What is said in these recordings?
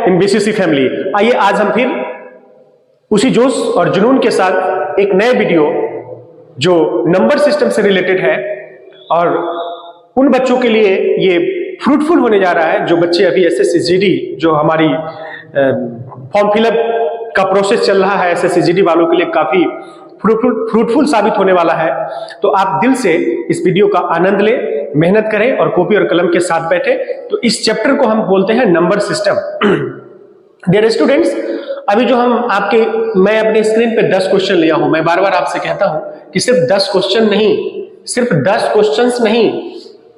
इन BCC family. आइए आज हम फिर उसी जोश और जुनून के साथ एक नए वीडियो जो नंबर सिस्टम से रिलेटेड है और उन बच्चों के लिए ये फ्रूटफुल होने जा रहा है जो बच्चे अभी एसएससी-जीडी जो हमारी फॉर्म फिलअप का प्रोसेस चल रहा है, एसएससी-जीडी वालों के लिए काफी फ्रूटफुल साबित होने वाला है। तो आप दिल से इस वीडियो का आनंद लें, मेहनत करें और कॉपी और कलम के साथ बैठे। तो इस चैप्टर को हम बोलते हैं नंबर सिस्टम। डियर स्टूडेंट्स, अभी जो मैं अपने स्क्रीन पे 10 क्वेश्चन लिया हूं। मैं बार बार आपसे कहता हूं कि सिर्फ 10 क्वेश्चन नहीं, सिर्फ 10 क्वेश्चंस नहीं,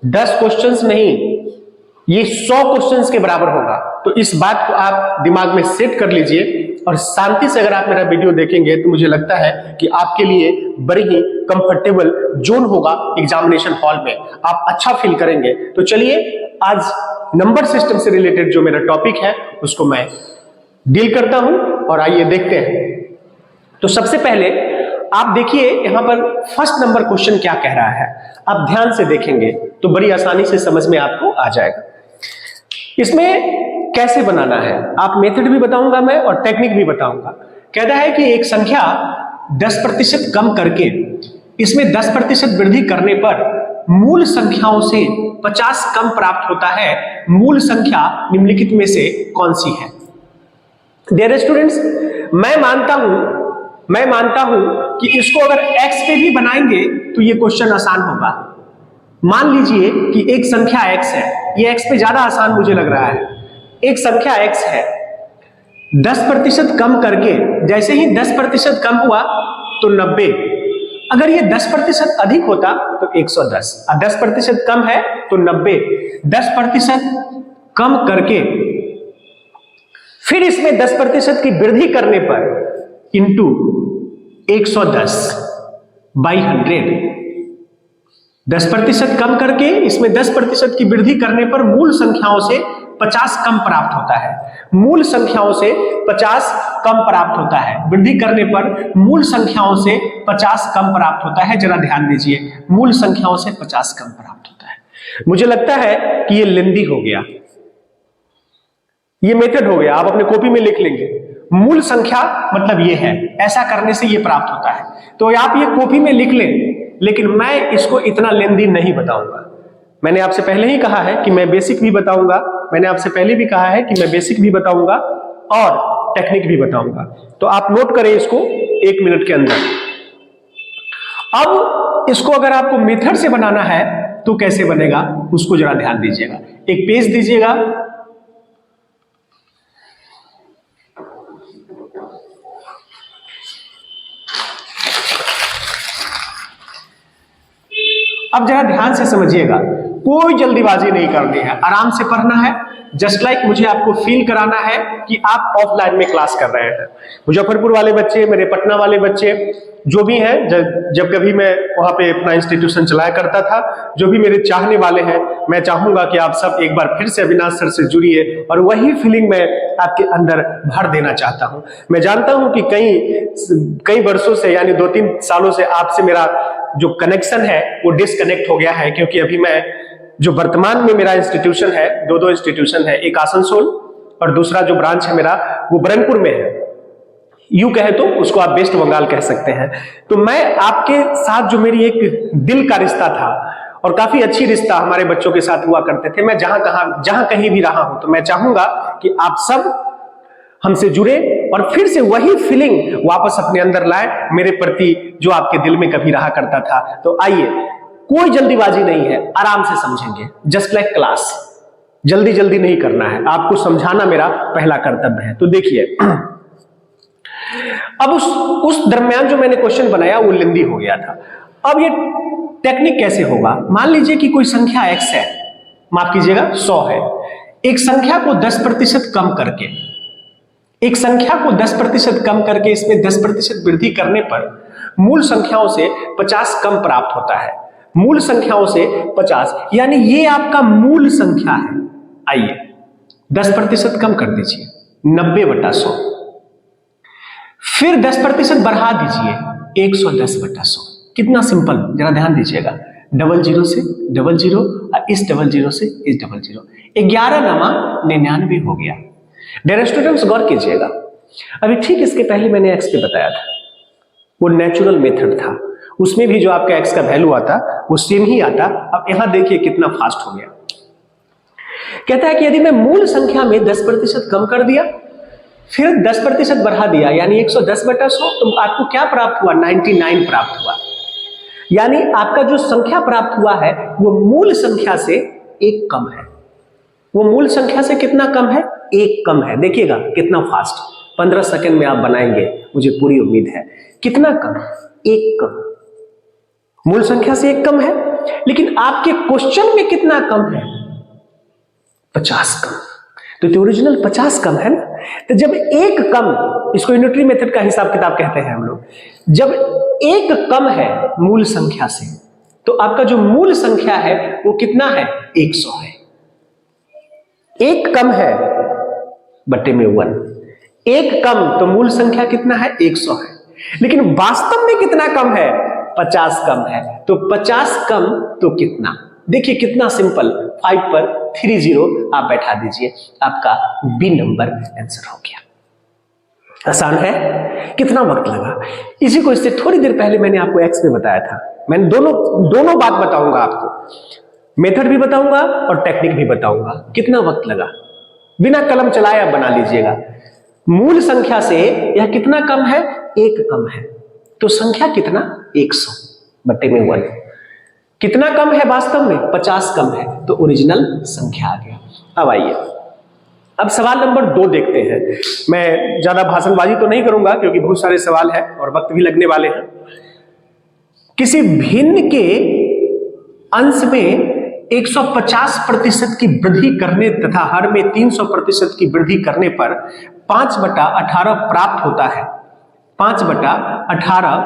10 क्वेश्चंस नहीं, ये 100 क्वेश्चंस के बराबर होगा। तो इस बात को आप दिमाग में सेट कर लीजिए और शांति से अगर आप मेरा वीडियो देखेंगे तो मुझे लगता है कि आपके लिए बड़ी ही कंफर्टेबल जोन होगा एग्जामिनेशन हॉल में, आप अच्छा फील करेंगे। तो चलिए आज नंबर सिस्टम से रिलेटेड जो मेरा टॉपिक है उसको मैं डील करता हूं और आइए देखते हैं। तो सबसे पहले आप देखिए यहां पर फर्स्ट नंबर क्वेश्चन क्या कह रहा है। आप ध्यान से देखेंगे तो बड़ी आसानी से समझ में आपको आ जाएगा। इसमें कैसे बनाना है, आप मेथड भी बताऊंगा मैं और टेक्निक भी बताऊंगा। कहता है कि एक संख्या 10% कम करके इसमें 10% वृद्धि करने पर मूल संख्याओं से 50 कम प्राप्त होता है। मूल संख्या निम्नलिखित में से कौन सी है? डियर स्टूडेंट्स, मैं मानता हूं कि इसको अगर x पे भी बनाएंगे तो ये क्वेश्चन आसान होगा। मान लीजिए कि एक संख्या x है, ये x पे ज्यादा आसान मुझे लग रहा है। एक संख्या x है, 10% कम करके जैसे ही 10% कम हुआ तो 90। अगर ये 10% अधिक होता तो 110, 10% कम है तो 90। 10% कम करके फिर इसमें 10% की वृद्धि करने पर इंटू 110 बाई 100। 10% कम करके इसमें 10% की वृद्धि करने पर मूल संख्याओं से 50 कम प्राप्त होता है। मूल संख्याओं से 50 कम प्राप्त होता है। वृद्धि करने पर मूल संख्याओं से 50 कम प्राप्त होता है। जरा ध्यान दीजिए, मूल संख्याओं से 50 कम प्राप्त होता है। मुझे लगता है कि ये लेंदी हो गया, ये मेथड हो गया, आप अपने कॉपी में लिख लेंगे। मूल संख्या मतलब ये है, ऐसा करने से ये प्राप्त होता है। तो आप ये कॉपी में लिख लें, लेकिन मैं इसको इतना लेंदी नहीं बताऊंगा। मैंने आपसे पहले ही कहा है कि मैं बेसिक भी बताऊंगा, मैंने आपसे पहले भी कहा है कि मैं बेसिक भी बताऊंगा और टेक्निक भी बताऊंगा। तो आप नोट करें इसको 1 मिनट के अंदर। अब इसको अगर आपको मेथड से बनाना है तो कैसे बनेगा उसको जरा ध्यान दीजिएगा। एक पेज दीजिएगा, अब जरा ध्यान से समझिएगा, कोई जल्दीबाजी नहीं करनी है, आराम से पढ़ना है। जस्ट लाइक मुझे आपको फील कराना है कि आप ऑफलाइन में क्लास कर रहे हैं। मुजफ्फरपुर वाले बच्चे, मेरे पटना वाले बच्चे जो भी हैं, जब कभी मैं वहां पे अपना इंस्टीट्यूशन चलाया करता था, जो भी मेरे चाहने वाले हैं, मैं चाहूंगा कि आप सब एक बार फिर से अविनाश सर से जुड़िए और वही फीलिंग मैं आपके अंदर भर देना चाहता हूं। मैं जानता हूं कि कई वर्षों से यानी 2-3 सालों से आपसे मेरा जो कनेक्शन है वो डिस्कनेक्ट हो गया है, क्योंकि अभी मैं जो वर्तमान में मेरा इंस्टीट्यूशन है, 2 इंस्टीट्यूशन है, एक आसनसोल और दूसरा जो ब्रांच है मेरा वो बरनपुर में है। यूं कहे तो उसको आप वेस्ट बंगाल कह सकते हैं। तो मैं आपके साथ जो मेरी एक दिल का रिश्ता था और काफी अच्छी रिश्ता हमारे बच्चों के साथ हुआ करते थे, मैं जहां कहीं भी रहा हूं तो मैं चाहूंगा कि आप सब हमसे जुड़े और फिर से वही फीलिंग वापस अपने अंदर लाए मेरे प्रति जो आपके दिल में कभी रहा करता था। तो आइए, कोई जल्दीबाजी नहीं है, आराम से समझेंगे, जस्ट लाइक क्लास। जल्दी नहीं करना है, आपको समझाना मेरा पहला कर्तव्य है। तो देखिए, अब उस दरमियान जो मैंने क्वेश्चन बनाया वो लेंदी हो गया था। अब ये टेक्निक कैसे होगा? मान लीजिए कि कोई संख्या x है, माफ कीजिएगा 100 है। एक संख्या को 10% कम करके, एक संख्या को 10% कम करके इसमें 10% वृद्धि करने पर मूल संख्याओं से 50 कम प्राप्त होता है। मूल संख्याओं से 50, यानी ये आपका मूल संख्या है। आइए 10% कम कर दीजिए, 90/100। फिर 10% बढ़ा दीजिए, 110/100। कितना सिंपल, जरा ध्यान दीजिएगा। 00 से 00 और इस 00 से इस 00, 11 × 99 हो गया। डियर स्टूडेंट्स गौर कीजिएगा, अभी ठीक इसके पहले मैंने एक्स पे बताया था, वो नेचुरल मेथड था, उसमें भी जो आपका एक्स का वैल्यू आता वो सेम ही आता। अब यहां देखिए कितना फास्ट हो गया। कहता है कि यदि मैं मूल संख्या में 10% कम कर दिया फिर 10% बढ़ा दिया यानी 110/100, तो आपको क्या प्राप्त हुआ? 99 प्राप्त हुआ। यानी आपका जो संख्या प्राप्त हुआ है वो मूल संख्या से एक कम है। वो मूल संख्या से कितना कम है? एक कम है। देखिएगा कितना फास्ट, 15 सेकंड में आप बनाएंगे, मुझे पूरी उम्मीद है। कितना कम? एक कम। मूल संख्या से एक कम है, लेकिन आपके क्वेश्चन में कितना कम है? 50 कम। तो ओरिजिनल 50 कम है ना। तो जब एक कम, इसको यूनिटरी मेथड का हिसाब किताब कहते हैं हम लोग, जब एक कम है मूल संख्या से, तो आपका जो मूल संख्या है वो कितना है? 100 है। एक कम है बटे में 1, एक कम, तो मूल संख्या कितना है? 100 है। लेकिन वास्तव में कितना कम है? 50 कम है। तो 50 कम तो कितना? देखिए कितना सिंपल, 5 पर 3 0 आप बैठा दीजिए, आपका बी नंबर आंसर हो गया। आसान है। कितना वक्त लगा? इसी को इससे थोड़ी देर पहले मैंने आपको एक्स में बताया था। मैंने दोनों बात बताऊंगा आपको, मेथड भी बताऊंगा और टेक्निक भी बताऊंगा। कितना वक्त लगा? बिना कलम चलाए आप बना लीजिएगा। मूल संख्या से यह कितना कम है? एक कम है। तो संख्या कितना? 100 बटे में 1। कितना कम है वास्तव में? 50 कम है। तो ओरिजिनल संख्या आ गया। अब आइए, अब सवाल नंबर 2 देखते हैं। मैं ज्यादा भाषणबाजी तो नहीं करूंगा क्योंकि बहुत सारे सवाल हैं और वक्त भी लगने वाले हैं। किसी भिन्न के अंश में 150% की वृद्धि करने तथा हर में 300% की वृद्धि करने पर 5/18 प्राप्त होता है। 5/18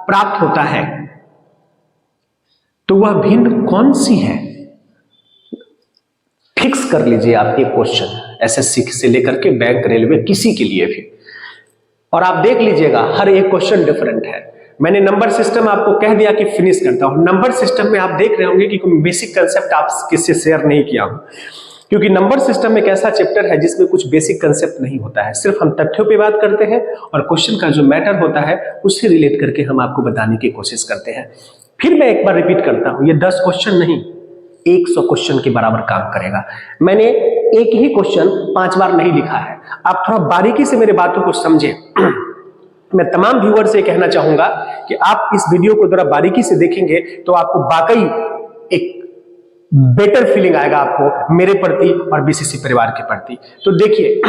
प्राप्त होता है, तो वह भिन्न कौन सी है? फिक्स कर लीजिए आप एक क्वेश्चन, एसएससी से लेकर के बैंक, रेलवे, किसी के लिए भी, और आप देख लीजिएगा हर एक क्वेश्चन डिफरेंट है। मैंने नंबर सिस्टम आपको कह दिया कि फिनिश करता हूं। नंबर सिस्टम में आप देख रहे होंगे कि कोई बेसिक कंसेप्ट आप किससे शेयर नहीं किया हूं, क्योंकि नंबर सिस्टम एक ऐसा चैप्टर है जिसमें कुछ बेसिक कंसेप्ट नहीं होता है। सिर्फ हम तथ्यों पे बात करते हैं और क्वेश्चन का जो मैटर होता है उससे रिलेट करके हम आपको बताने की कोशिश करते हैं। फिर मैं एक बार रिपीट करता हूं, ये 10 क्वेश्चन नहीं 100 क्वेश्चन के बराबर काम करेगा। मैंने एक ही क्वेश्चन 5 बार नहीं लिखा है। आप थोड़ा बारीकी से मेरे बातों को समझें। मैं तमाम व्यूअर से कहना चाहूंगा कि आप इस वीडियो को जरा बारीकी से देखेंगे तो आपको वाकई एक बेटर फीलिंग आएगा आपको मेरे प्रति और बीसीसी परिवार के प्रति। तो देखिए,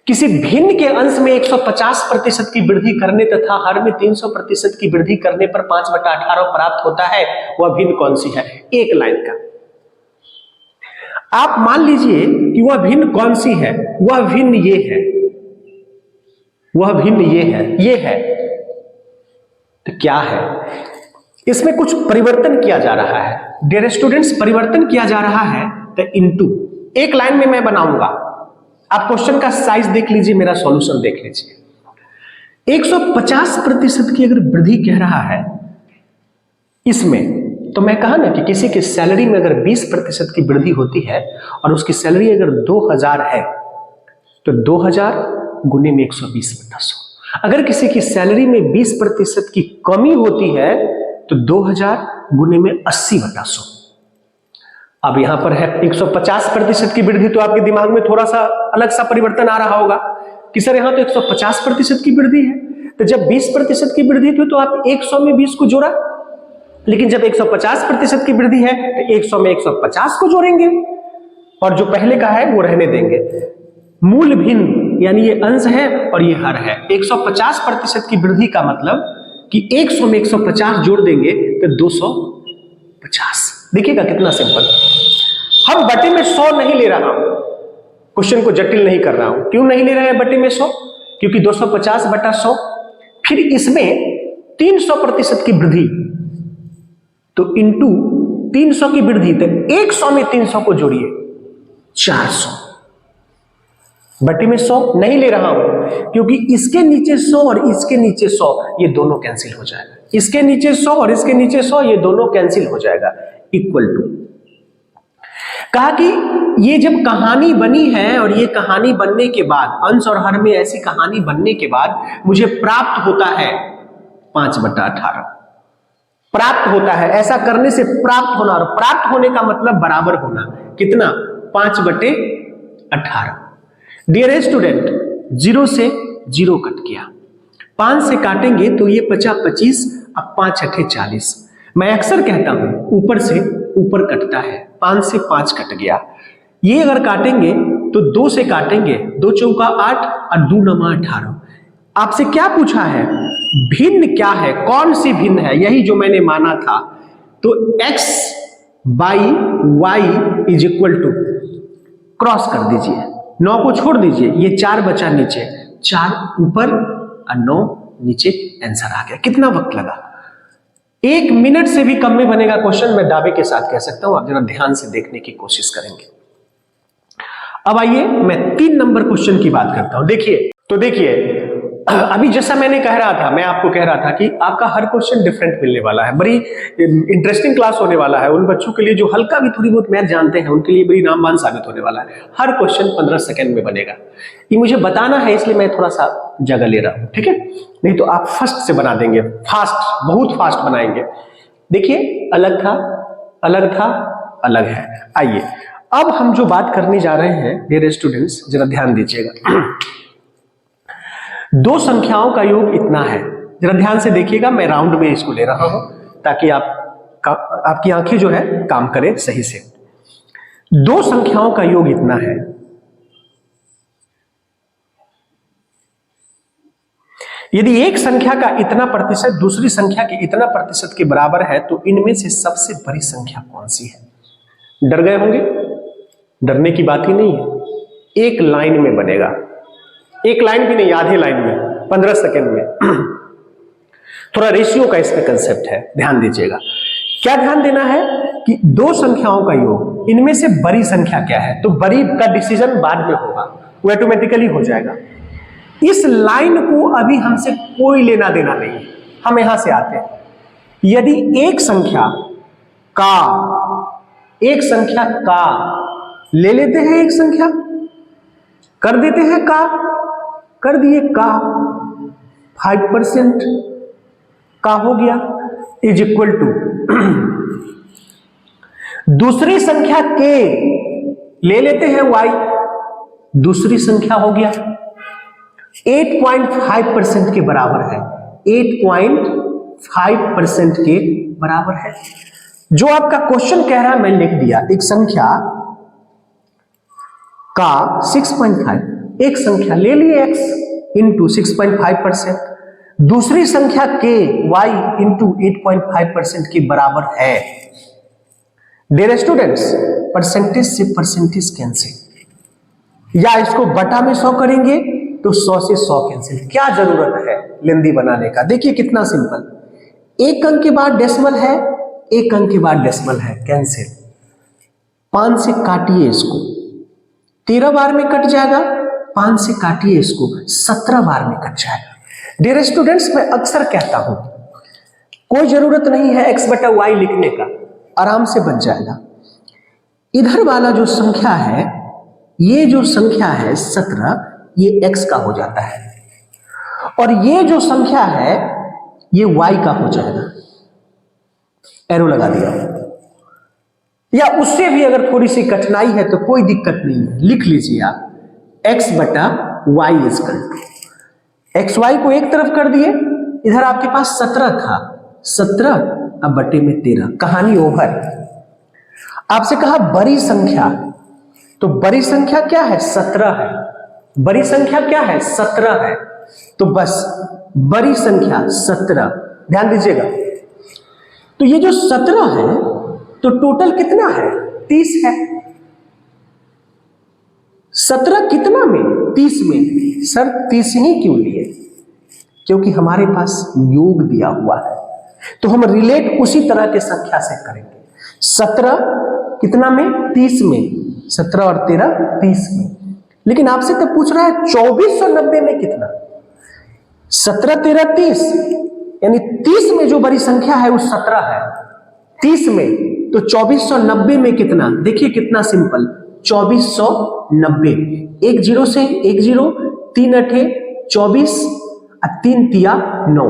किसी भिन्न के अंश में 150% की वृद्धि करने तथा हर में 300% की वृद्धि करने पर 5/18 प्राप्त होता है, वह भिन्न कौन सी है? एक लाइन का आप मान लीजिए कि वह भिन्न कौन सी है? वह भिन्न ये है, वह भिन्न ये है, ये है। तो क्या है? इसमें कुछ परिवर्तन किया जा रहा है। डियर स्टूडेंट्स, परिवर्तन किया जा रहा है तो इनटू, एक लाइन में मैं बनाऊंगा। आप क्वेश्चन का साइज देख लीजिए, मेरा सॉल्यूशन देख लीजिए। 150% की अगर वृद्धि कह रहा है इसमें, तो मैं कहा ना कि किसी की सैलरी में अगर 20% की वृद्धि होती है और उसकी सैलरी अगर 2000 है तो 2000 गुने में 120/100। अगर किसी की सैलरी में 20% की कमी होती है तो 2000 गुने में 80/100। अब यहां पर है 150% की वृद्धि, तो आपके दिमाग में थोड़ा सा अलग सा परिवर्तन आ रहा होगा कि सर यहां तो 150% की वृद्धि है, तो जब 20% की वृद्धि थी तो आप 100 में 20 को जोड़ा, लेकिन जब 150% की वृद्धि है तो 100 में 150 को जोड़ेंगे और जो पहले का है वो रहने देंगे। मूल भिन्न यानी ये अंश है और ये हर है। 150% की वृद्धि का मतलब कि 100 में 150 जोड़ देंगे तो 250। देखिएगा कितना सिंपल। हम बटे में 100 नहीं ले रहा हूं, क्वेश्चन को जटिल नहीं कर रहा हूं। क्यों नहीं ले रहे हैं बटे में 100? क्योंकि 250/100, फिर इसमें 300% की वृद्धि, तो इंटू 300 की वृद्धि, तो 100 में 300 को जोड़िए 400। बटे में 100 नहीं ले रहा हूं क्योंकि इसके नीचे 100 और इसके नीचे 100 ये दोनों कैंसिल हो जाएगा। इसके नीचे 100 और इसके नीचे 100 ये दोनों कैंसिल हो जाएगा, इक्वल टू। कहा कि ये जब कहानी बनी है और ये कहानी बनने के बाद, अंश और हर में ऐसी कहानी बनने के बाद मुझे प्राप्त होता है 5/18। प्राप्त होता है, ऐसा करने से प्राप्त होना, और प्राप्त होने का मतलब बराबर होना, कितना? 5/18। डियर स्टूडेंट, 0 से 0 कट गया, 5 से काटेंगे तो ये बचा 25, अब 5 × 8 = 40। मैं अक्सर कहता हूं ऊपर से ऊपर कटता है, 5 से 5 कट गया। ये अगर काटेंगे तो 2 से काटेंगे, 2 चौका 8 और 2 9 18। आपसे क्या पूछा है? भिन्न क्या है, कौन सी भिन्न है? यही जो मैंने माना था। तो x बाई y = क्रॉस कर दीजिए, 9 को छोड़ दीजिए, ये 4 बचा नीचे, 4 ऊपर और 9 नीचे। आंसर आ गया। कितना वक्त लगा? 1 मिनट से भी कम में बनेगा क्वेश्चन, मैं दावे के साथ कह सकता हूं। आप जरा ध्यान से देखने की कोशिश करेंगे। अब आइए मैं 3 नंबर क्वेश्चन की बात करता हूं। देखिए, तो देखिए, अभी जैसा मैंने कह रहा था, मैं आपको कह रहा था कि आपका हर क्वेश्चन डिफरेंट मिलने वाला है, बड़ी इंटरेस्टिंग क्लास होने वाला है। उन बच्चों के लिए जो हल्का भी थोड़ी बहुत मैथ जानते हैं, उनके लिए बड़ी रामबाण साबित होने वाला है। हर क्वेश्चन 15 सेकंड में बनेगा। ये मुझे बताना है, इसलिए मैं थोड़ा सा जगह ले रहा हूं, ठीक है? नहीं तो आप फर्स्ट से बना देंगे, फास्ट, बहुत फास्ट बनाएंगे। देखिए, अलग था, अलग था, अलग है। आइए, अब हम जो बात करने जा रहे हैं, डियर स्टूडेंट्स, जरा ध्यान दीजिएगा। 2 संख्याओं का योग इतना है। जरा ध्यान से देखिएगा, मैं राउंड में इसको ले रहा हूं ताकि आपकी आंखें जो है काम करें सही से। 2 संख्याओं का योग इतना है। यदि एक संख्या का इतना प्रतिशत दूसरी संख्या के इतना प्रतिशत के बराबर है, तो इनमें से सबसे बड़ी संख्या कौन सी है? डर गए होंगे? डरने की बात ही नहीं है। एक लाइन में बनेगा, एक लाइन भी नहीं, आधे लाइन में, 15 सेकंड में। थोड़ा रेशियो का इसमें कंसेप्ट है, ध्यान दीजिएगा। क्या ध्यान देना है कि 2 संख्याओं का योग, इनमें से बड़ी संख्या क्या है? तो बड़ी का डिसीजन बाद में होगा, वो ऑटोमेटिकली हो जाएगा। इस लाइन को अभी हमसे कोई लेना देना नहीं है। हम यहां से आते हैं। यदि एक संख्या का ले लेते हैं, एक संख्या कर देते हैं का, कर दिए का, 5% का हो गया, = दूसरी संख्या के ले लेते हैं y, दूसरी संख्या हो गया 8.5% के बराबर है, 8.5% के बराबर है। जो आपका क्वेश्चन कह रहा है मैं लिख दिया। एक संख्या का 6.5, एक संख्या ले लिए x इंटू 6.5%, दूसरी संख्या के y इंटू 8.5% के बराबर है। डियर स्टूडेंट्स, परसेंटेज से परसेंटेज कैंसिल, या इसको बटा में 100 करेंगे तो 100 से 100 कैंसिल। क्या जरूरत है लेंदी बनाने का? देखिए कितना सिंपल, एक अंक के बाद डेसिमल है, एक अंक के बाद डेसिमल है, कैंसिल। 5 से काटिए इसको, 13 बार में कट जाएगा। 5 से काटिए इसको, 17 बार में कट जाएगा। डियर स्टूडेंट्स, मैं अक्सर कहता हूं कोई जरूरत नहीं है x/y लिखने का, आराम से बन जाएगा। इधर वाला जो संख्या है, ये जो संख्या है 17, ये x का हो जाता है, और ये जो संख्या है ये y का हो जाएगा। एरो लगा दिया। या उससे भी अगर थोड़ी सी कठिनाई है तो कोई दिक्कत नहीं है, लिख लीजिए आप x/y = xy को एक तरफ कर दिए, इधर आपके पास 17 था, 17 अब बटे में 13, कहानी ओवर। आपसे कहा बड़ी संख्या, तो बड़ी संख्या क्या है? 17 है। बड़ी संख्या क्या है? 17 है। तो बस बड़ी संख्या 17, ध्यान दीजिएगा। तो ये जो 17 है, तो टोटल कितना है? 30 है। 17 कितना में? 30 में। सर 30 ही क्यों लिए? क्योंकि हमारे पास योग दिया हुआ है, तो हम रिलेट उसी तरह के संख्या से करेंगे। 17 कितना में? 30 में। 17 और 13 30 में। लेकिन आपसे तो पूछ रहा है 2490 में कितना? 17 13 30, यानी 30 में जो बड़ी संख्या है वो 17 है, 30 में, तो तो 2490 में कितना, देखिए कितना सिंपल, 2490, एक जीरो से एक जीरो, 3 अठे 24 और 3 तिया 9।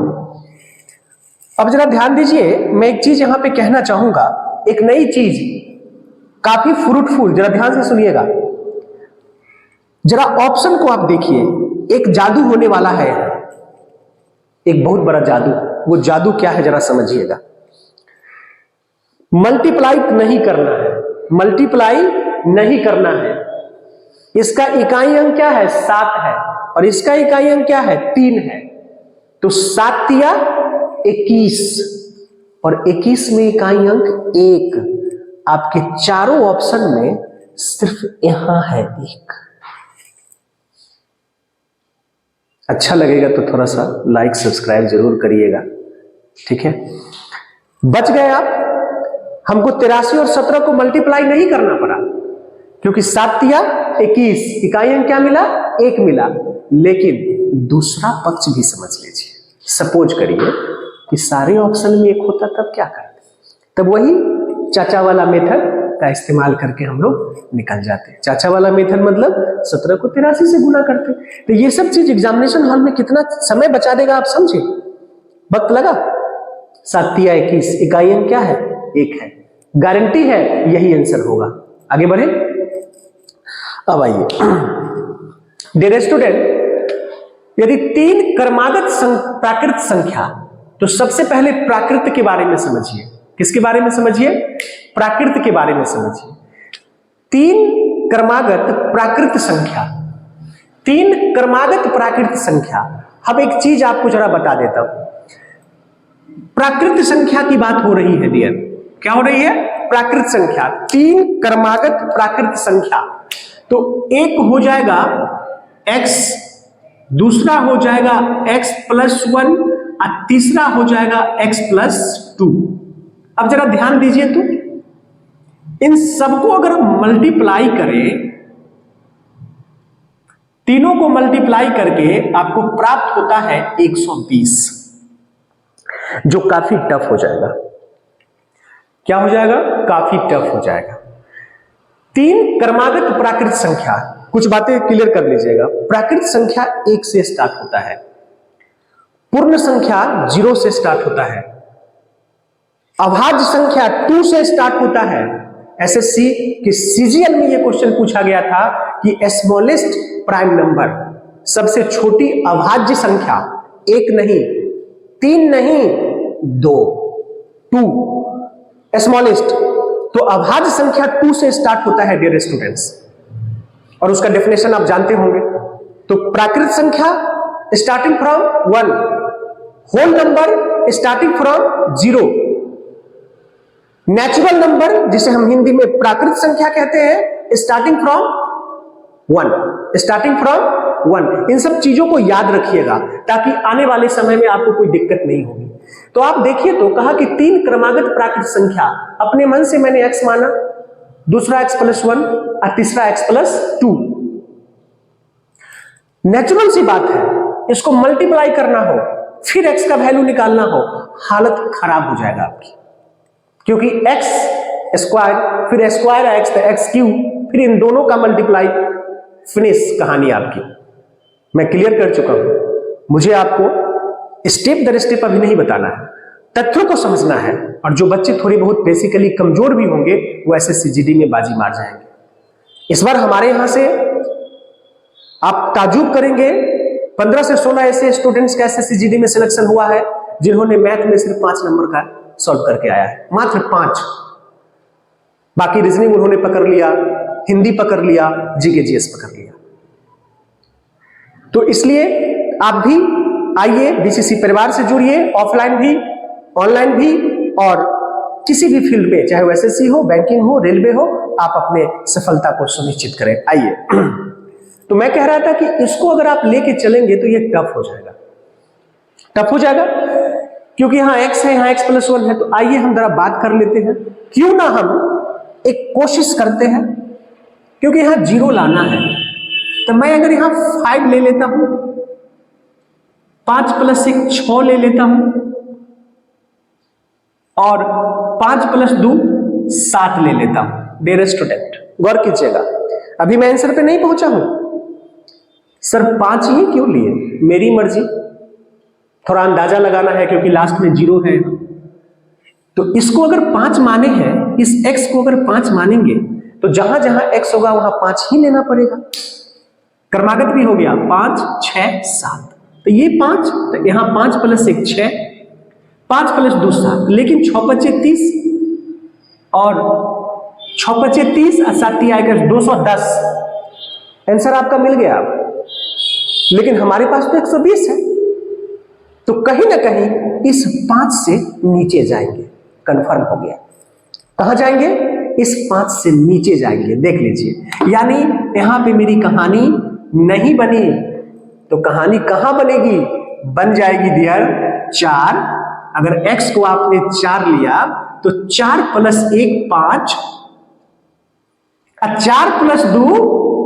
अब जरा ध्यान दीजिए, मैं एक चीज यहां पे कहना चाहूंगा, एक नई चीज, काफी फ्रूटफुल, जरा ध्यान से सुनिएगा। जरा ऑप्शन को आप देखिए, एक जादू होने वाला है, एक बहुत बड़ा जादू। वो जादू क्या है जरा समझिएगा। मल्टीप्लाई नहीं करना है, मल्टीप्लाई नहीं करना है। इसका इकाई अंक क्या है, 7 है, और इसका इकाई अंक क्या है, 3 है। तो 7 तिया 21, और 21 में इकाई अंक 1। आपके चारों ऑप्शन में सिर्फ यहां है 1। अच्छा लगेगा तो थोड़ा सा लाइक सब्सक्राइब जरूर करिएगा, ठीक है। बच गए आप। हमको 83 और 17 को मल्टीप्लाई नहीं करना पड़ा, क्योंकि 7 तिया 21, इकाई अंक क्या मिला, 1 मिला। लेकिन दूसरा पक्ष भी समझ लीजिए, सपोज करिए कि सारे ऑप्शन में 1 होता, तब क्या करते, तब वही चाचा वाला मेथड का इस्तेमाल करके हम लोग निकल जाते। चाचा वाला मेथड मतलब 17 को 83 से गुना करते। तो ये सब चीज एग्जामिनेशन हॉल में कितना समय बचा देगा आप समझे। वक्त लगा, 7 तिया 21, इकाई अंक क्या है, 1 है। गारंटी है यही आंसर होगा। आगे बढ़े। अब आइए, डियर स्टूडेंट, यदि 3 क्रमागत प्राकृत संख्या, तो सबसे पहले प्राकृत के बारे में समझिए। किसके बारे में समझिए, प्राकृत के बारे में समझिए। 3 क्रमागत प्राकृत संख्या, 3 क्रमागत प्राकृत संख्या। अब एक चीज आपको जरा बता देता हूं, प्राकृत संख्या की बात हो रही है डियर। क्या हो रही है, प्राकृत संख्या, 3 क्रमागत प्राकृत संख्या। तो एक हो जाएगा x, दूसरा हो जाएगा x + 1, और तीसरा हो जाएगा x + 2। अब जरा ध्यान दीजिए, तो इन सबको अगर हम मल्टीप्लाई करें, तीनों को मल्टीप्लाई करके आपको प्राप्त होता है 120, जो काफी टफ हो जाएगा। क्या हो जाएगा, काफी टफ हो जाएगा। 3 क्रमागत प्राकृत संख्या, कुछ बातें क्लियर कर लीजिएगा। प्राकृत संख्या 1 से स्टार्ट होता है, पूर्ण संख्या 0 से स्टार्ट होता है, अभाज्य संख्या 2 से स्टार्ट होता है। एसएससी के सीजीएल में यह क्वेश्चन पूछा गया था कि स्मॉलेस्ट प्राइम नंबर, सबसे छोटी अभाज्य संख्या, 1 नहीं, 3 नहीं, 2 स्मॉलेस्ट। तो अभाज्य संख्या 2 से स्टार्ट होता है डियर स्टूडेंट्स, और उसका डेफिनेशन आप जानते होंगे। तो प्राकृत संख्या starting from 1, whole number starting from 0, natural number जिसे हम हिंदी में प्राकृत संख्या कहते हैं स्टार्टिंग फ्रॉम 1, स्टार्टिंग फ्रॉम 1। इन सब चीजों को याद रखिएगा ताकि आने वाले समय में आपको कोई दिक्कत नहीं होगी। तो आप देखिए, तो कहा कि 3 क्रमागत प्राकृत संख्या, अपने मन से मैंने x माना, दूसरा x + 1 और तीसरा x + 2। नेचुरल सी बात है, इसको मल्टीप्लाई करना हो, फिर x का वैल्यू निकालना हो, हालत खराब हो जाएगा आपकी, क्योंकि x² फिर स्क्वायर x तो x3, फिर इन दोनों का मल्टीप्लाई, फिनिश कहानी आपकी। मैं क्लियर कर चुका हूं, मुझे आपको स्टेप दर स्टेप अभी नहीं बताना है, तथ्यों को समझना है। और जो बच्चे थोड़ी बहुत बेसिकली कमजोर भी होंगे वो एसएससी जीडी में बाजी मार जाएंगे। इस बार हमारे यहां से आप ताजुब करेंगे, 15 से 16 ऐसे स्टूडेंट्स का एसएससी जीडी में सिलेक्शन हुआ है जिन्होंने मैथ में सिर्फ 5 नंबर का सॉल्व करके आया है, मात्र 5। बाकी रीजनिंग उन्होंने पकड़ लिया, हिंदी पकड़ लिया, जीके जीएस पकड़ लिया। तो इसलिए आप भी आइए, बीसीसी परिवार से जुड़िए, ऑफलाइन भी ऑनलाइन भी, और किसी भी फील्ड में, चाहे वो एसएससी हो, बैंकिंग हो, रेलवे हो, आप अपने सफलता को सुनिश्चित करें। आइए, तो मैं कह रहा था कि इसको अगर आप लेके चलेंगे तो ये टफ हो जाएगा, टफ हो जाएगा, क्योंकि यहाँ x है, यहाँ x + 1 है। तो आइए हम जरा बात कर लेते हैं, क्यों ना हम एक कोशिश करते हैं, क्योंकि यहाँ 0 लाना है। तो मैं अगर यहाँ 5 ले लेता हूं, 5 + 1 6 ले लेता हूं, और 5 + 2 7 ले लेता हूं। डियर स्टूडेंट गौर कीजिएगा, अभी मैं आंसर पे नहीं पहुंचा हूं। सर 5 ये क्यों लिए? मेरी मर्जी, थोड़ा अंदाजा लगाना है क्योंकि लास्ट में 0 है। तो इसको अगर 5 माने हैं, इस x को अगर 5 मानेंगे तो जहां जहां x होगा वहां 5 ही लेना पड़ेगा। क्रमागत भी हो गया 5 6 7, तो ये 5, तो यहां 5 + 1 6, 5 + 2 7, लेकिन 6 × 5 30 और 6 × 5 30 और 7 आएगा 210। आंसर आपका मिल गया। लेकिन हमारे पास तो 120 है, तो कहीं ना कहीं इस 5 से नीचे जाएंगे। कंफर्म हो गया। कहां जाएंगे? इस 5 से नीचे जाएंगे। देख लीजिए, यानी यहां पे मेरी कहानी नहीं बनी, तो कहानी कहां बनेगी? बन जाएगी डियर 4। अगर x को आपने 4 लिया तो 4 + 1 5, 4 + 2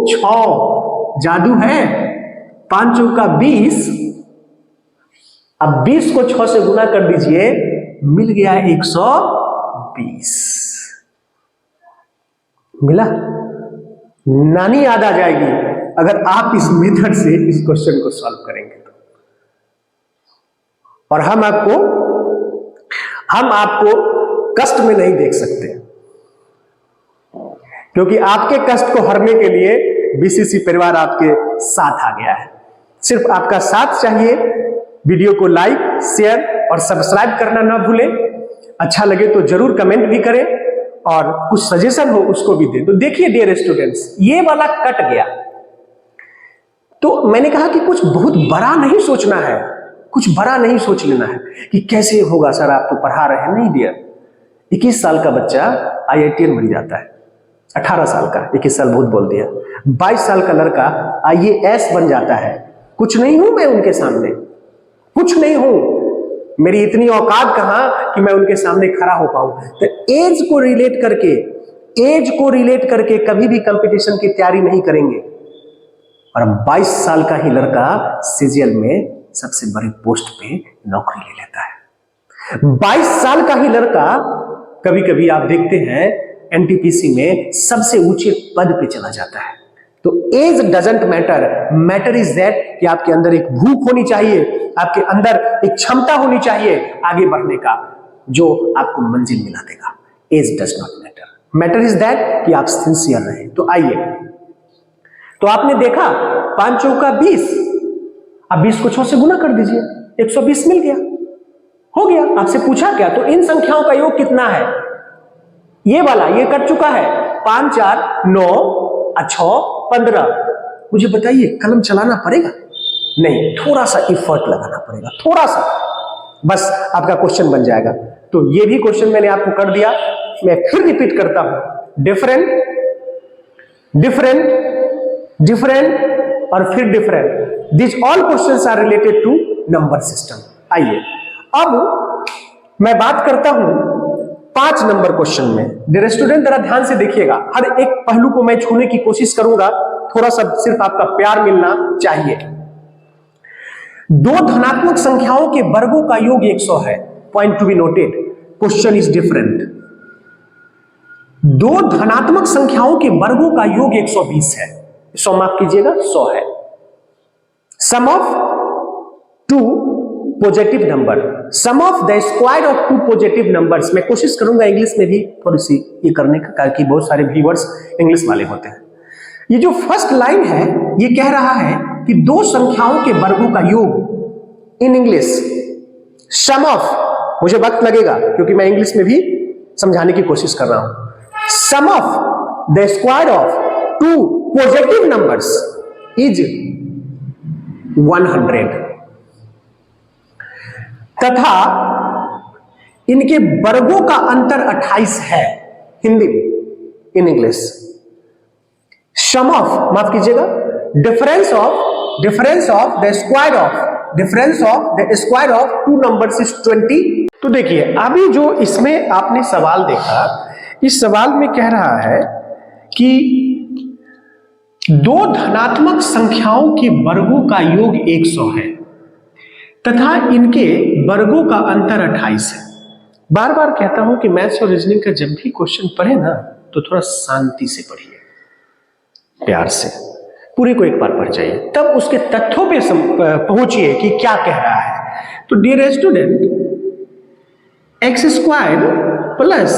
6। जादू है। 5 चौका 20। अब 20 को 6 से गुना कर दीजिए, मिल गया 120। मिला? नानी याद आ जाएगी अगर आप इस मेथड से इस क्वेश्चन को सॉल्व करेंगे तो। और हम आपको कष्ट में नहीं देख सकते, क्योंकि आपके कष्ट को हरने के लिए बीसीसी परिवार आपके साथ आ गया है। सिर्फ आपका साथ चाहिए। वीडियो को लाइक, शेयर और सब्सक्राइब करना ना भूलें। अच्छा लगे तो जरूर कमेंट भी करें और कुछ सजेशन हो उसको भी दें। तो देखिए डियर स्टूडेंट्स, ये वाला कट गया, तो मैंने कहा कि कुछ बहुत बड़ा नहीं सोचना है, कुछ बड़ा नहीं सोच लेना है कि कैसे होगा सर, आप तो पढ़ा रहे हैं। नहीं डियर, 21 साल का बच्चा IITian बन जाता है, 18 साल का, 21 साल बहुत बोल दिया, 22 साल का लड़का IAS बन जाता है। कुछ नहीं हूं मैं उनके सामने, कुछ नहीं हूं। मेरी इतनी औकात कहां कि मैं उनके सामने खड़ा हो पाऊं। तो एज को रिलेट करके कभी भी कंपटीशन की तैयारी नहीं करेंगे। और 22 साल का ही लड़का सीजीएल में सबसे बड़े पोस्ट पे नौकरी ले लेता है। 22 साल का ही लड़का कभी कभी आप देखते हैं एनटीपीसी में सबसे ऊंचे पद पे चला जाता है। तो age doesn't matter, matter is that कि आपके अंदर एक भूख होनी चाहिए, आपके अंदर एक क्षमता होनी चाहिए आगे बढ़ने का, जो आपको मंजिल मिला देगा। Age does not matter, matter is that कि आप सिंसियर रहें। तो आइए, तो आपने देखा 5 चौका 20, अब 20 को 6 से गुना कर दीजिए, 120 मिल गया, हो गया। आपसे पूछा क्या? तो इन संख्याओं का योग कितना है? ये वाला, ये कट चुका है। 5 4 9 और 6 15। मुझे बताइए, कलम चलाना पड़ेगा? नहीं, थोड़ा सा इफर्ट लगाना पड़ेगा, थोड़ा सा, बस आपका क्वेश्चन बन जाएगा। तो ये भी क्वेश्चन मैंने आपको कर दिया। मैं फिर रिपीट करता हूं, डिफरेंट डिफरेंट डिफरेंट और फिर different, this all questions are related to number system. आइए अब मैं बात करता हूं 5 नंबर क्वेश्चन में। डियर स्टूडेंट जरा ध्यान से देखिएगा, हर एक पहलू को मैं छूने की कोशिश करूंगा, थोड़ा सा सिर्फ आपका प्यार मिलना चाहिए। 2 धनात्मक संख्याओं के वर्गों का योग 100 है। Point to be noted, question is different. 2 धनात्मक संख्याओं के वर्गों का योग 120 है। 100 माफ कीजिएगा, 100 है। Sum of 2 positive number, sum of the square of 2 positive numbers. मैं कोशिश करूंगा इंग्लिश में भी थोड़ी सी ये करने का, क्योंकि बहुत सारे व्यूअर्स इंग्लिश वाले होते हैं। ये जो फर्स्ट लाइन है, ये कह रहा है कि 2 संख्याओं के वर्गों का योग इन इंग्लिश, सम ऑफ, मुझे वक्त लगेगा क्योंकि मैं इंग्लिश में भी समझाने की कोशिश कर रहा हूं। Sum of the square of 2 positive numbers is 100 तथा इनके वर्गों का अंतर 28 है। हिंदी में, इन इंग्लिश, सम ऑफ, माफ कीजिएगा, difference of the square of 2 numbers is 20। तो देखिए, अभी जो इसमें आपने सवाल देखा, इस सवाल में कह रहा है कि 2 धनात्मक संख्याओं के वर्गों का योग 100 है तथा इनके वर्गों का अंतर 28 है। बार बार कहता हूं कि मैथ्स और रीजनिंग का जब भी क्वेश्चन पढ़े ना तो थोड़ा शांति से पढ़िए, प्यार से पूरे को एक बार पढ़ जाइए, तब उसके तथ्यों पे पहुंचिए कि क्या कह रहा है। तो dear student, X square plus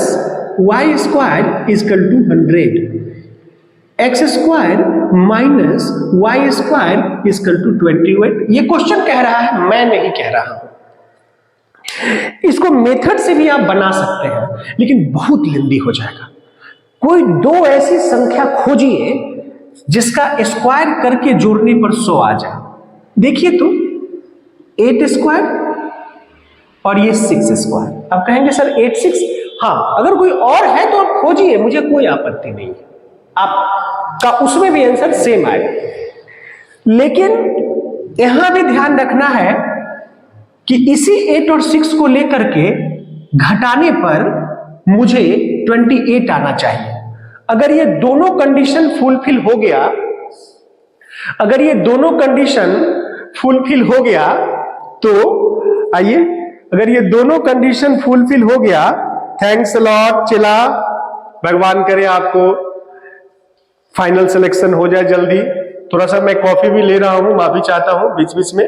Y square is equal to 100, X square minus Y square is equal to 28। ये क्वेश्चन कह रहा है, मैं नहीं कह रहा हूं। इसको मेथड से भी आप बना सकते हैं, लेकिन बहुत लंबी हो जाएगा। कोई दो ऐसी संख्या खोजिए जिसका स्क्वायर करके जोड़ने पर 100 आ जाए। देखिए तो 8 स्क्वायर और ये 6 स्क्वायर। आप कहेंगे सर 8 6, हाँ अगर कोई और है तो आप खोजिए, मुझे कोई आपत्ति नहीं है, आपका उसमें भी आंसर सेम आएगा। लेकिन यहां भी ध्यान रखना है कि इसी 8 और 6 को लेकर के घटाने पर मुझे 28 आना चाहिए। अगर ये दोनों कंडीशन फुलफिल हो गया, अगर ये दोनों कंडीशन फुलफिल हो गया तो आइए, अगर ये दोनों कंडीशन फुलफिल हो गया, थैंक्स लॉट चिला, भगवान करे आपको फाइनल सिलेक्शन हो जाए जल्दी। थोड़ा सा मैं कॉफी भी ले रहा हूं, माफी चाहता हूं बीच बीच में।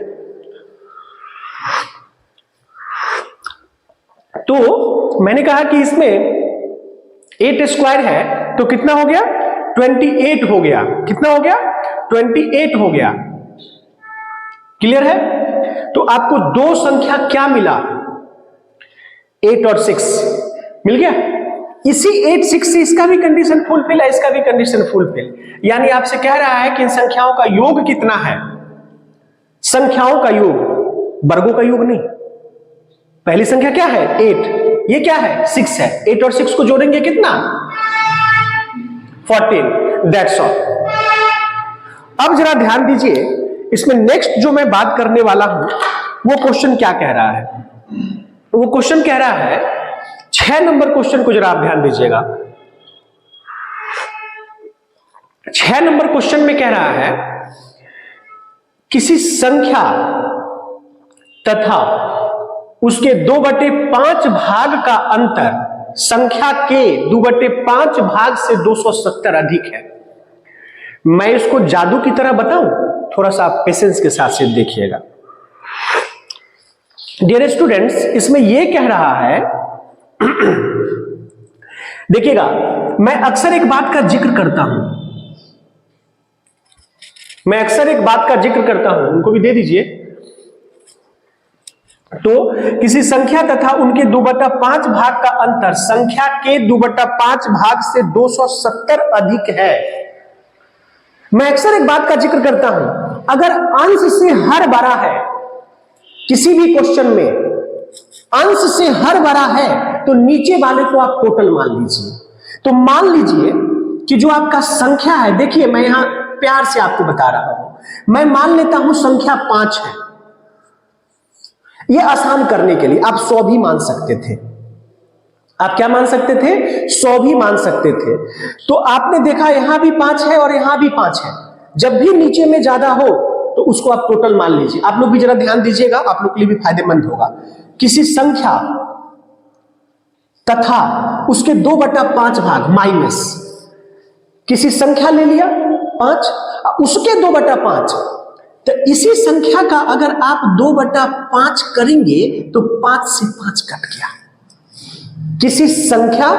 तो मैंने कहा कि इसमें 8 स्क्वायर है तो कितना हो गया, 28 हो गया। कितना हो गया, 28 हो गया। क्लियर है? तो आपको दो संख्या क्या मिला, 8 और 6 मिल गया। इसी 8 6 से इसका भी कंडीशन फुलफिल है, इसका भी कंडीशन फुलफिल। यानी आपसे कह रहा है कि इन संख्याओं का योग कितना है, संख्याओं का योग, वर्गों का योग नहीं। पहली संख्या क्या है 8, ये क्या है 6 है। 8 और 6 को जोड़ेंगे कितना 14, दैट्स ऑल। अब जरा ध्यान दीजिए, इसमें नेक्स्ट जो मैं बात करने वाला हूं वो क्वेश्चन क्या कह रहा है। वो क्वेश्चन कह रहा है 6 नंबर क्वेश्चन को जरा आप ध्यान दीजिएगा। 6 नंबर क्वेश्चन में कह रहा है किसी संख्या तथा उसके 2/5 भाग का अंतर संख्या के 2/5 भाग से 270 अधिक है। मैं इसको जादू की तरह बताऊं, थोड़ा सा आप पेशेंस के साथ से देखिएगा। डियर स्टूडेंट्स, इसमें यह कह रहा है देखिएगा, मैं अक्सर एक बात का जिक्र करता हूं, मैं अक्सर एक बात का जिक्र करता हूं, उनको भी दे दीजिए। तो किसी संख्या तथा उनके 2/5 भाग का अंतर संख्या के 2/5 भाग से 270 अधिक है। मैं अक्सर एक बात का जिक्र करता हूं, अगर अंश से हर बड़ा है, किसी भी क्वेश्चन में अंश से हर बड़ा है तो नीचे वाले को आप टोटल मान लीजिए। तो मान लीजिए कि जो आपका संख्या है, देखिए मैं यहां प्यार से आपको बता रहा हूं, मैं मान लेता हूं संख्या 5 है। यह आसान करने के लिए आप 100 भी मान सकते थे। आप क्या मान सकते थे, 100 भी मान सकते थे। तो आपने देखा यहां भी 5 है और यहां भी 5 है। जब भी नीचे में ज्यादा हो तो उसको आप टोटल मान लीजिए। आप लोग भी जरा ध्यान दीजिएगा, आप लोग के लिए भी फायदेमंद होगा। किसी संख्या तथा उसके 2/5 भाग माइनस किसी संख्या ले लिया 5, उसके 2/5, तो इसी संख्या का अगर आप 2/5 करेंगे तो 5 से 5 कट गया। किसी संख्या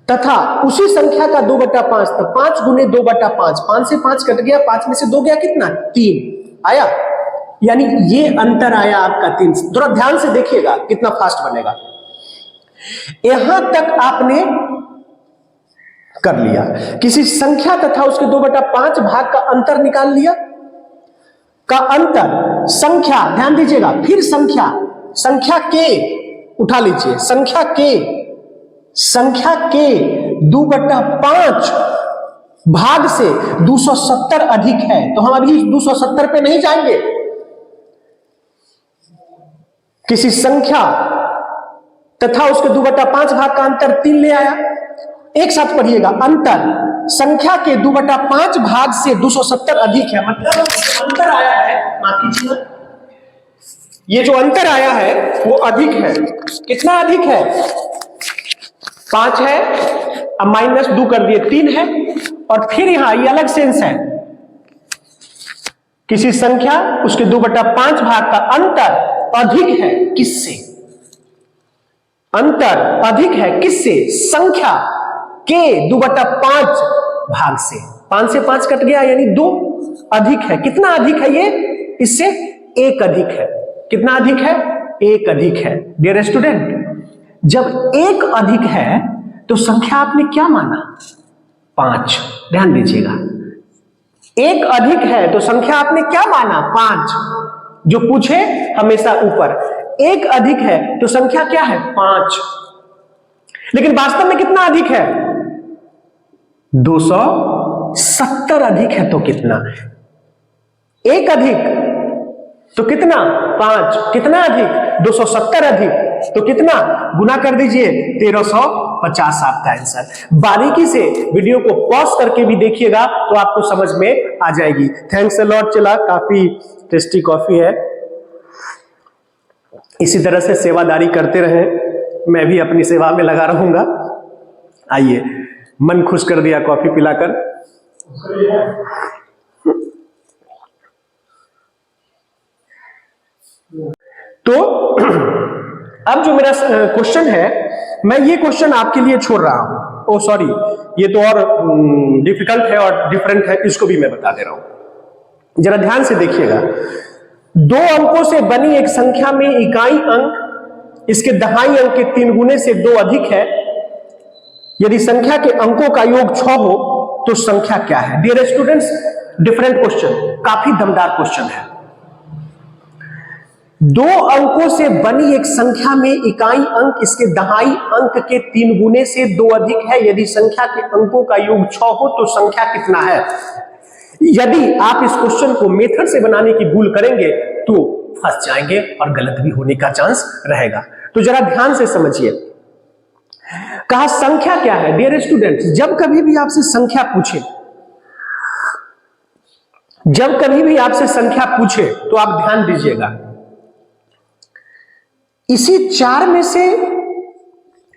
तथा उसी संख्या का 2/5, तो 5 गुने 2/5, 5 से 5 कट गया, 5 में से 2 गया कितना 3 आया, यानी ये अंतर आया आपका 3। थोड़ा ध्यान से देखिएगा कितना फास्ट बनेगा। यहां तक आपने कर लिया। किसी संख्या तथा उसके 2/5 भाग का अंतर निकाल लिया। का अंतर संख्या, ध्यान दीजिएगा, फिर संख्या के उठा लीजिए, संख्या के 2/5 भाग से 270 अधिक है। तो हम अभी 270 पे नहीं जाएंगे। किसी संख्या तथा उसके 2/5 भाग का अंतर 3 ले आया। एक साथ पढ़िएगा, अंतर संख्या के 2/5 भाग से 270 अधिक है, मतलब अंतर आया है, माफ कीजिएगा, ये जो अंतर आया है वो अधिक है। कितना अधिक है? 5 है, अब माइनस 2 कर दिए 3 है, और फिर यहां ये अलग सेंस है, किसी संख्या उसके 2/5 भाग का अंतर अधिक है किससे? अंतर अधिक है किससे? संख्या के 2/5 भाग से। 5 से 5 कट गया यानी 2 अधिक है। कितना अधिक है ये? इससे 1 अधिक है। कितना अधिक है? 1 अधिक है। डियर स्टूडेंट, जब 1 अधिक है तो संख्या आपने क्या माना? 5। ध्यान दीजिएगा, 1 अधिक है तो संख्या आपने क्या माना? 5। जो पूछे हमेशा ऊपर, 1 अधिक है तो संख्या क्या है? 5। लेकिन वास्तव में कितना अधिक है? 270 अधिक है। तो कितना? 1 अधिक तो कितना? 5। कितना अधिक? 270 अधिक तो कितना? गुना कर दीजिए, 1350 आपका आंसर। बारीकी से वीडियो को पॉज करके भी देखिएगा तो आपको समझ में आ जाएगी। Thanks a lot. चला, काफी टेस्टी कॉफी है। इसी तरह से सेवादारी करते रहें, मैं भी अपनी सेवा में लगा रहूंगा। आइए, मन खुश कर दिया कॉफी पिलाकर। तो अब जो मेरा क्वेश्चन है, मैं ये क्वेश्चन आपके लिए छोड़ रहा हूं। ओ सॉरी, ये तो और डिफिकल्ट है और डिफरेंट है, इसको भी मैं बता दे रहा हूं। जरा ध्यान से देखिएगा। 2 अंकों से बनी एक संख्या में इकाई अंक इसके दहाई अंक के 3 गुने से 2 अधिक है। यदि संख्या के अंकों का योग 6 हो तो संख्या क्या है? डियर स्टूडेंट्स, डिफरेंट क्वेश्चन, काफी दमदार क्वेश्चन है। 2 अंकों से बनी एक संख्या में इकाई अंक इसके दहाई अंक के 3 गुने से 2 अधिक है। यदि संख्या के अंकों का योग 6 हो तो संख्या कितना है? यदि आप इस क्वेश्चन को मेथड से बनाने की भूल करेंगे तो फंस जाएंगे और गलत भी होने का चांस रहेगा। तो जरा ध्यान से समझिए। कहा संख्या क्या है? डियर स्टूडेंट्स, जब कभी भी आपसे संख्या पूछे, जब कभी भी आपसे संख्या पूछे तो आप ध्यान दीजिएगा, इसी 4 में से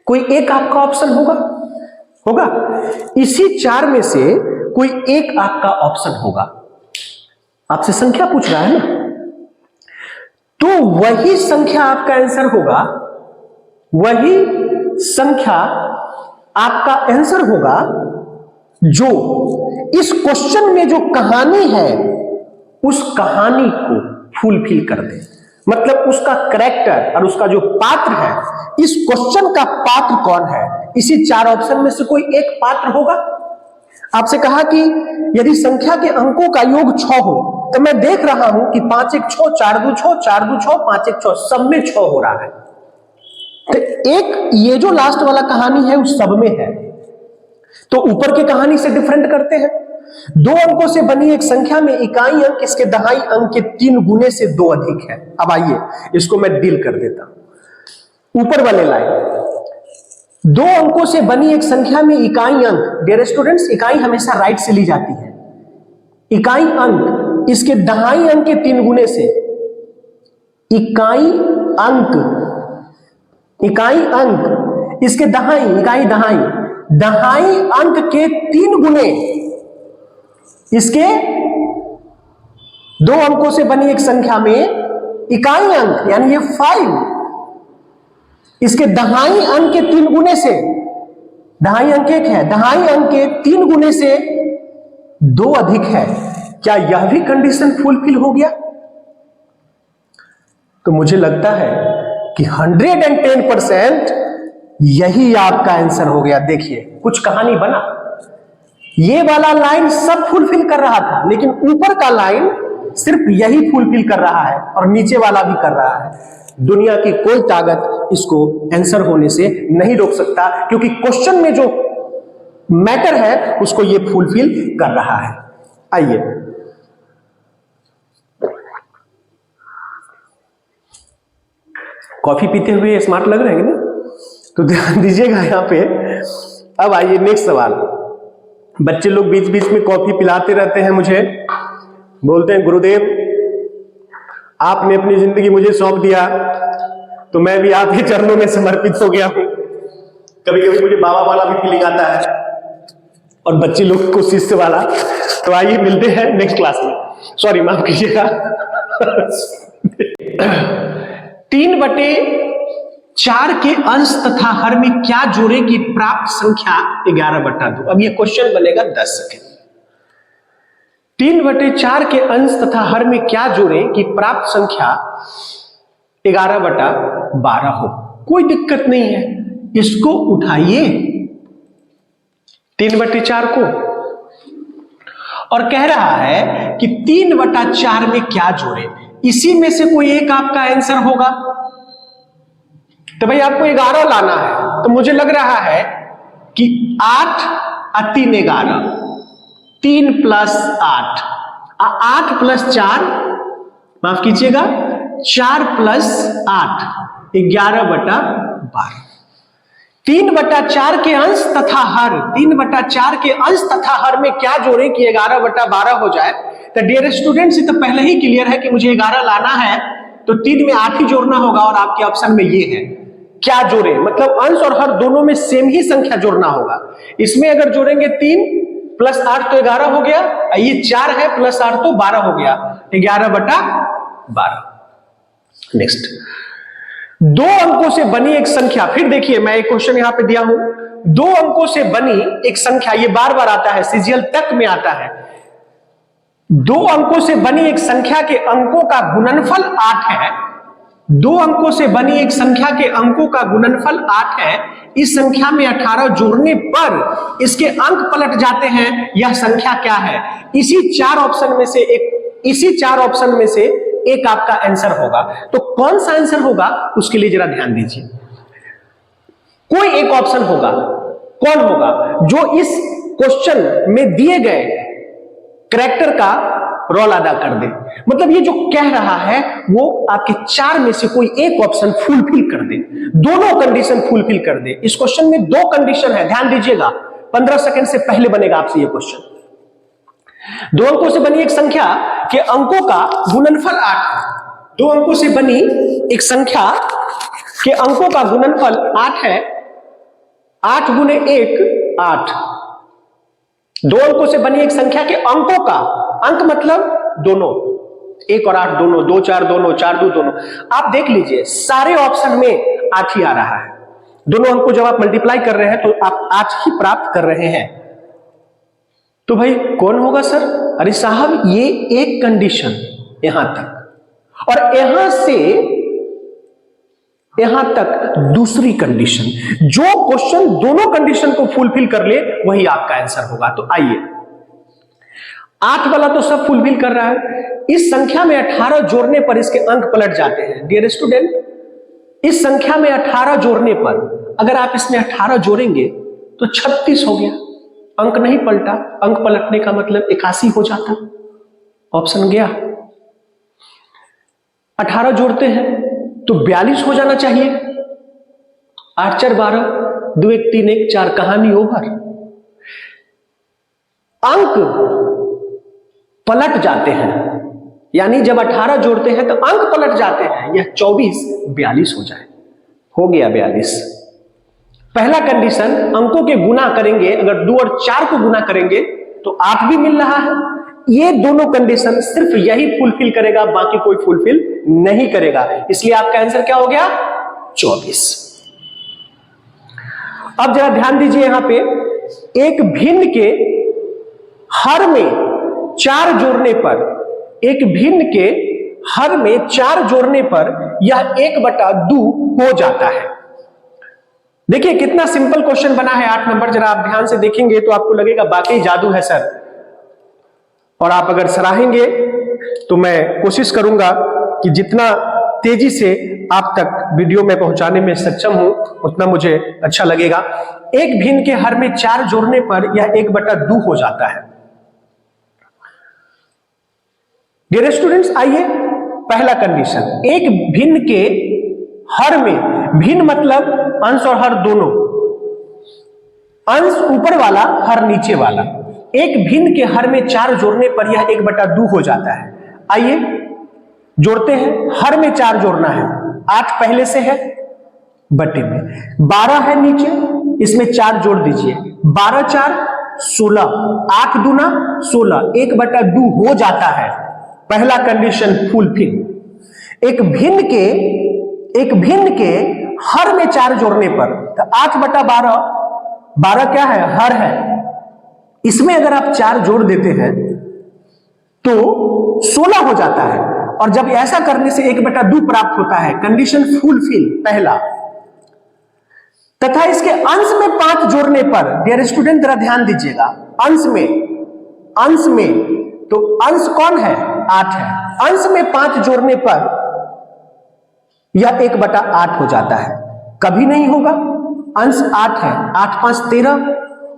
कोई एक आपका ऑप्शन होगा। इसी 4 में से कोई एक आपका ऑप्शन होगा। आपसे संख्या पूछ रहा है ना, तो वही संख्या आपका आंसर होगा। वही संख्या आपका आंसर होगा जो इस क्वेश्चन में जो कहानी है उस कहानी को फुलफिल कर दे। मतलब उसका कैरेक्टर और उसका जो पात्र है, इस क्वेश्चन का पात्र कौन है? इसी 4 ऑप्शन में से कोई एक पात्र होगा। आपसे कहा कि यदि संख्या के अंकों का योग 6 हो, तो मैं देख रहा हूं कि 5 1 6, 4 2 6, 4 2 6, 5 1 6, सब में 6 हो रहा है। तो एक ये जो लास्ट वाला कहानी है उस सब में है, तो ऊपर की कहानी से डिफरेंट करते हैं। 2 अंकों से बनी एक संख्या में इकाई अंक इसके दहाई अंक के 3 गुने से 2 अधिक है। अब आइए इसको मैं डील कर देता हूं। ऊपर वाले लाइन, 2 अंकों से बनी एक संख्या में इकाई अंक, डियर स्टूडेंट्स, इकाई हमेशा राइट से ली जाती है। इकाई अंक इसके दहाई अंक के 3 गुने से, इकाई अंक इसके दहाई अंक के 3 गुने, इसके 2 अंकों से बनी एक संख्या में इकाई अंक यानी ये 5, इसके दहाई अंक के 3 गुने से, दहाई अंक 1 है, दहाई अंक के 3 गुने से 2 अधिक है। क्या यह भी कंडीशन फुलफिल हो गया? तो मुझे लगता है कि 110% यही आपका आंसर हो गया। देखिए कुछ कहानी बना, ये वाला लाइन सब फुलफिल कर रहा था, लेकिन ऊपर का लाइन सिर्फ यही फुलफिल कर रहा है और नीचे वाला भी कर रहा है। दुनिया की कोई ताकत इसको आंसर होने से नहीं रोक सकता, क्योंकि क्वेश्चन में जो मैटर है उसको ये फुलफिल कर रहा है। आइए, कॉफी पीते हुए स्मार्ट लग रहे हैं ना, तो ध्यान दीजिएगा यहां पे। अब आइए नेक्स्ट सवाल। बच्चे लोग बीच बीच में कॉफी पिलाते रहते हैं मुझे, बोलते हैं गुरुदेव आपने अपनी जिंदगी मुझे सौंप दिया तो मैं भी आपके चरणों में समर्पित हो गया हूं। कभी कभी मुझे बाबा वाला भी फीलिंग आता है और बच्चे लोग को शिष्य वाला। तो आइए मिलते हैं नेक्स्ट क्लास में। सॉरी, माफ कीजिएगा। 3/4 के अंश तथा हर में क्या जोड़े कि प्राप्त संख्या 11/2। अब ये क्वेश्चन बनेगा 10 सेकेंड। 3/4 के अंश तथा हर में क्या जोड़े कि प्राप्त संख्या 11/12 हो। कोई दिक्कत नहीं है, इसको उठाइए 3/4 को, और कह रहा है कि 3/4 में क्या जोड़े, इसी में से कोई एक आपका आंसर होगा। तो भाई आपको 11 लाना है, तो मुझे लग रहा है कि 8 और 3 11, 3 + 8, 8 + 4, माफ कीजिएगा 4 + 8, 11/12। 3/4 के अंश तथा हर, 3/4 के अंश तथा हर में क्या जोड़े कि 11/12 हो जाए। तो डियर स्टूडेंट्स, ये तो पहले ही क्लियर है कि मुझे 11 लाना है, तो 3 में 8 ही जोड़ना होगा, और आपके ऑप्शन में ये है क्या जोड़े, मतलब अंश और हर दोनों में सेम ही संख्या जोड़ना होगा। इसमें अगर जोड़ेंगे 3 + 8 तो 11 हो गया, ये 4 है + 8 तो 12 हो गया, 11/12। नेक्स्ट, 2 अंकों से बनी एक संख्या, फिर देखिए मैं एक क्वेश्चन यहां पे दिया हूं, 2 अंकों से बनी एक संख्या, ये बार बार आता है, सीजीएल तक में आता है। 2 अंकों से बनी एक संख्या के अंकों का गुणनफल 8 है। 2 अंकों से बनी एक संख्या के अंकों का गुणनफल 8 है। इस संख्या में 18 जोड़ने पर इसके अंक पलट जाते हैं, यह संख्या क्या है। इसी 4 ऑप्शन में से एक आपका आंसर होगा। तो कौन सा आंसर होगा उसके लिए जरा ध्यान दीजिए। कोई एक ऑप्शन होगा, कौन होगा, जो इस क्वेश्चन में दिए गए कैरेक्टर का रोल अदा कर दे। मतलब ये जो कह रहा है वो आपके 4 में से कोई एक ऑप्शन फुलफिल कर दे, दोनों कंडीशन फुलफिल कर दे। इस क्वेश्चन में 2 कंडीशन है, ध्यान दीजिएगा, 15 सेकंड से पहले बनेगा आपसे ये क्वेश्चन। 2 अंकों से बनी एक संख्या के अंकों का गुणनफल 8 है। 2 अंकों से बनी एक संख्या के अंकों का गुणनफल 8 है। 8 × 1 8। 2 अंकों से बनी एक संख्या के अंकों का, अंक मतलब दोनों, 1 और 8 दोनों, 2 4 दोनों, 4 2 दोनों। आप देख लीजिए सारे ऑप्शन में 8 ही आ रहा है। दोनों अंक को जब आप मल्टीप्लाई कर रहे हैं तो आप 8 ही प्राप्त कर रहे हैं। तो भाई कौन होगा सर? अरे साहब, ये एक कंडीशन यहां तक, और यहां से यहां तक दूसरी कंडीशन। जो क्वेश्चन दोनों कंडीशन को फुलफिल कर ले वही आपका आंसर होगा। तो आइए, 8 वाला तो सब फुलफिल कर रहा है। इस संख्या में 18 जोड़ने पर इसके अंक पलट जाते हैं। डियर स्टूडेंट, इस संख्या में 18 जोड़ने पर, अगर आप इसमें 18 जोड़ेंगे तो 36 हो गया, अंक नहीं पलटा। अंक पलटने का मतलब 81 हो जाता, ऑप्शन गया। 18 जोड़ते हैं तो 42 हो जाना चाहिए। 8 4 12, 2 1 3 1 4, कहानी ओवर। अंक पलट जाते हैं, यानी जब 18 जोड़ते हैं तो अंक पलट जाते हैं। यह 24 42 हो जाए, हो गया 42। पहला कंडीशन, अंकों के गुना करेंगे, अगर 2 और 4 को गुना करेंगे तो 8 भी मिल रहा है। ये दोनों कंडीशन सिर्फ यही फुलफिल करेगा, बाकी कोई फुलफिल नहीं करेगा। इसलिए आपका आंसर क्या हो गया? 24। अब जरा ध्यान दीजिए, यहां पे एक भिन्न के हर में 4 जोड़ने पर, एक भिन्न के हर में 4 जोड़ने पर यह 1/2 हो जाता है। देखिए कितना सिंपल क्वेश्चन बना है, 8 नंबर। जरा आप ध्यान से देखेंगे तो आपको लगेगा वाकई जादू है सर, और आप अगर सराहेंगे तो मैं कोशिश करूंगा कि जितना तेजी से आप तक वीडियो में पहुंचाने में सक्षम हूं उतना मुझे अच्छा लगेगा। एक भिन्न के हर में 4 जोड़ने पर यह 1/2 हो जाता है। डियर स्टूडेंट्स, आइए पहला कंडीशन, एक भिन्न के हर में, भिन्न मतलब अंश और हर दोनों, अंश ऊपर वाला हर नीचे वाला। एक भिन्न के हर में 4 जोड़ने पर यह 1/2 हो जाता है। आइए जोड़ते हैं, हर में 4 जोड़ना है, 8 पहले से है बटे में, 12 है नीचे, इसमें 4 जोड़ दीजिए, 12 4 16, 8 दूना 16, 1/2 हो जाता है, पहला कंडीशन फुलफिल। एक भिन्न के हर में 4 जोड़ने पर, तो 8/12, 12 क्या है, हर है, इसमें अगर आप 4 जोड़ देते हैं तो 16 हो जाता है, और जब ऐसा करने से 1/2 प्राप्त होता है, कंडीशन फुलफिल पहला। तथा इसके अंश में 5 जोड़ने पर, डियर स्टूडेंट जरा ध्यान दीजिएगा, अंश में तो अंश कौन है, 8 है, अंश में 5 जोड़ने पर यह 1/8 हो जाता है, कभी नहीं होगा, अंश 8 है, 8 5 13,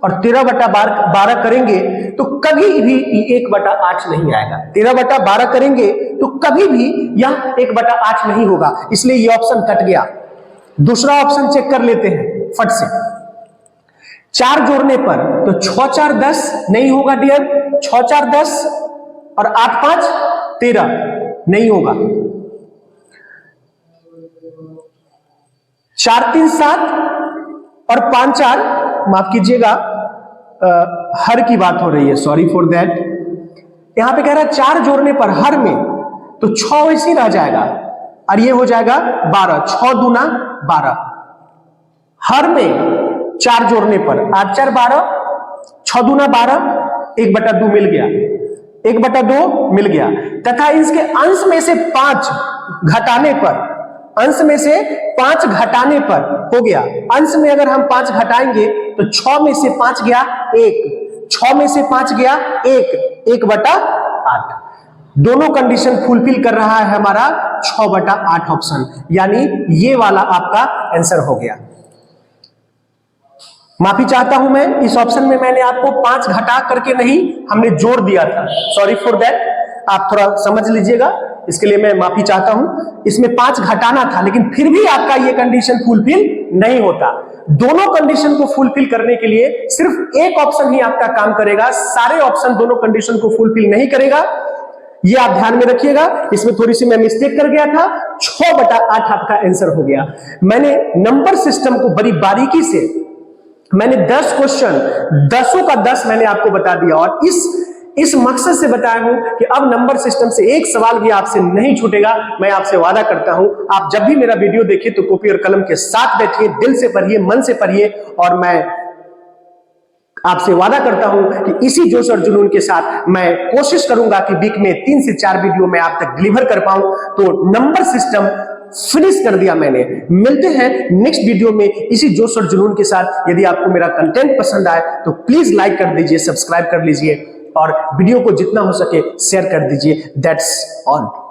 और 13/12 करेंगे तो कभी भी 1/8 नहीं आएगा, 13/12 करेंगे तो कभी भी यह 1/8 नहीं होगा, इसलिए यह ऑप्शन कट गया। दूसरा ऑप्शन चेक कर लेते हैं फट से, 4 जोड़ने पर, तो 6 4 10 नहीं होगा डियर, 6 4 10 और 8 5 13 नहीं होगा, 4 3 7 और 5 4, माफ कीजिएगा हर की बात हो रही है, सॉरी फॉर दैट, यहां पे कह रहा है 4 जोड़ने पर हर में, तो 6 वैसे ही रह जाएगा और ये हो जाएगा 12, 6 दूना 12, हर में 4 जोड़ने पर 8 4 12, 6 दूना 12, 1/2 मिल गया, 1/2 मिल गया। तथा इसके अंश में से 5 घटाने पर, अंश में से 5 घटाने पर हो गया, अंश में अगर हम 5 घटाएंगे तो 6 में से 5 गया 1, 6 में से 5 गया 1, 1/8, दोनों कंडीशन फुलफिल कर रहा है हमारा 6/8 ऑप्शन, यानी ये वाला आपका आंसर हो गया। माफी चाहता हूं मैं, इस ऑप्शन में मैंने आपको 5 घटा करके नहीं, हमने जोड़ दिया था, सॉरी फॉर दैट, आप थोड़ा समझ लीजिएगा, इसके लिए मैं माफी चाहता हूं। इसमें 5 घटाना था, लेकिन फिर भी आपका ये कंडीशन फुलफिल नहीं होता। दोनों कंडीशन को फुलफिल करने के लिए सिर्फ एक ऑप्शन ही आपका काम करेगा, सारे ऑप्शन दोनों कंडीशन को फुलफिल नहीं करेगा, ये आप ध्यान में रखिएगा। इसमें थोड़ी सी मैं मिस्टेक कर गया था, 6/8 आपका आंसर हो गया। मैंने नंबर सिस्टम को बड़ी बारीकी से, मैंने 10 क्वेश्चन, 10 का 10 मैंने आपको बता दिया, और इस मकसद से बताया हूं कि अब नंबर सिस्टम से एक सवाल भी आपसे नहीं छूटेगा। मैं आपसे वादा करता हूं, आप जब भी मेरा वीडियो देखिए तो कॉपी और कलम के साथ बैठिए, दिल से पढ़िए, मन से पढ़िए, और मैं आपसे वादा करता हूं कि इसी जोश और जुनून के साथ मैं कोशिश करूंगा कि वीक में 3 से 4 वीडियो मैं आप तक डिलीवर कर पाऊं। तो नंबर सिस्टम फिनिश कर दिया मैंने। मिलते हैं नेक्स्ट वीडियो में इसी जोश और जुनून के साथ। यदि आपको मेरा कंटेंट पसंद आए तो प्लीज लाइक कर दीजिए, सब्सक्राइब कर लीजिए, और वीडियो को जितना हो सके शेयर कर दीजिए। That's all.